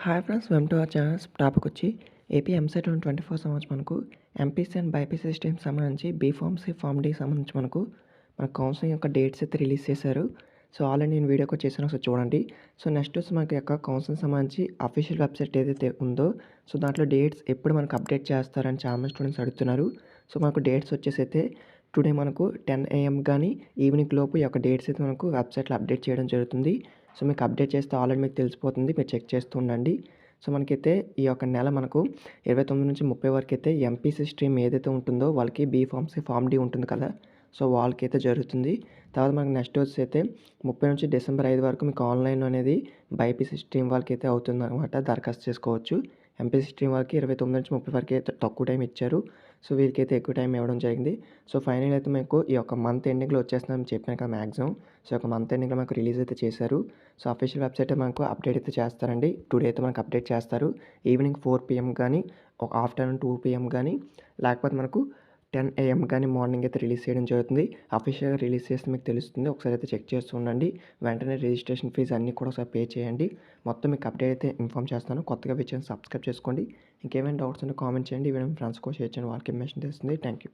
Hi friends, welcome to our channels. Topic వచ్చి AP EAMCET 2024 సంబంధించి మనకు ఎంపీసీ అండ్ బైపీసీ స్ట్రీమ్స్ సంబంధించి B Pharmacy form D సంబంధించి మన కౌన్సిలింగ్ యొక్క డేట్స్ అయితే రిలీజ్ చేశారు. సో ఆల్రెడీ నేను వీడియో కూడా చేశాను, ఒకసారి చూడండి. సో నెక్స్ట్ వచ్చి మనకి యొక్క కౌన్సిలింగ్ సంబంధించి అఫీషియల్ వెబ్సైట్ ఏదైతే ఉందో సో దాంట్లో డేట్స్ ఎప్పుడు మనకు అప్డేట్ చేస్తారని చాలా స్టూడెంట్స్ అడుగుతున్నారు. సో మనకు డేట్స్ వచ్చేసి అయితే టుడే మనకు 10 AM కానీ ఈవినింగ్ లోపు ఈ యొక్క డేట్స్ అయితే మనకు వెబ్సైట్లో అప్డేట్ చేయడం జరుగుతుంది. సో మీకు అప్డేట్ చేస్తే ఆల్రెడీ మీకు తెలిసిపోతుంది, మీరు చెక్ చేస్తూ ఉండండి. సో మనకైతే ఈ యొక్క నెల మనకు 29 నుంచి 30 వరకు అయితే ఎంపీసీ స్ట్రీమ్ ఏదైతే ఉంటుందో వాళ్ళకి బీఫార్మసీ ఫార్మ్ డి ఉంటుంది కదా, సో వాళ్ళకైతే జరుగుతుంది. తర్వాత మనకి నెక్స్ట్ వచ్చి అయితే 30 నుంచి డిసెంబర్ 5 వరకు మీకు ఆన్లైన్ అనేది బైపీసీ స్ట్రీమ్ వాళ్ళకైతే అవుతుందన్నమాట. దరఖాస్తు చేసుకోవచ్చు. ఎంపీసీ స్ట్రీమ్ వాళ్ళకి 29 నుంచి 30 వరకు అయితే తక్కువ టైం ఇచ్చారు. సో వీరికైతే ఎక్కువ టైం ఇవ్వడం జరిగింది. సో ఫైనల్ అయితే మీకు ఈ యొక్క మంత్ ఎండింగ్లో వచ్చేస్తుందని చెప్పాను కదా మ్యాక్సిమం. సో ఈ యొక్క మంత్ ఎండింగ్లో మనకు రిలీజ్ అయితే చేశారు. సో అఫీషియల్ వెబ్సైట్ మనకు అప్డేట్ అయితే చేస్తారండి. టుడే అయితే మనకు అప్డేట్ చేస్తారు. ఈవినింగ్ 4 PM కానీ ఒక ఆఫ్టర్నూన్ 2 PM కానీ లేకపోతే మనకు 10 AM కానీ మార్నింగ్ అయితే రిలీజ్ చేయడం జరుగుతుంది. అఫీషియల్గా రిలీజ్ చేస్తే మీకు తెలుస్తుంది. ఒకసారి అయితే చెక్ చేస్తూ ఉండండి. వెంటనే రిజిస్ట్రేషన్ ఫీజు అన్నీ కూడా ఒకసారి పే చేయండి. మొత్తం మీకు అప్డేట్ అయితే ఇన్ఫామ్ చేస్తాను. కొత్తగా వచ్చి సబ్స్క్రైబ్ చేసుకోండి. ఇంకేమైనా డౌట్స్ ఉంటే కామెంట్ చేయండి. ఈ వీడియో మీ ఫ్రెండ్స్ కూడా షేర్ చేయండి, వాళ్ళకి ఇన్ఫర్మేషన్ తెలుస్తుంది. Thank you.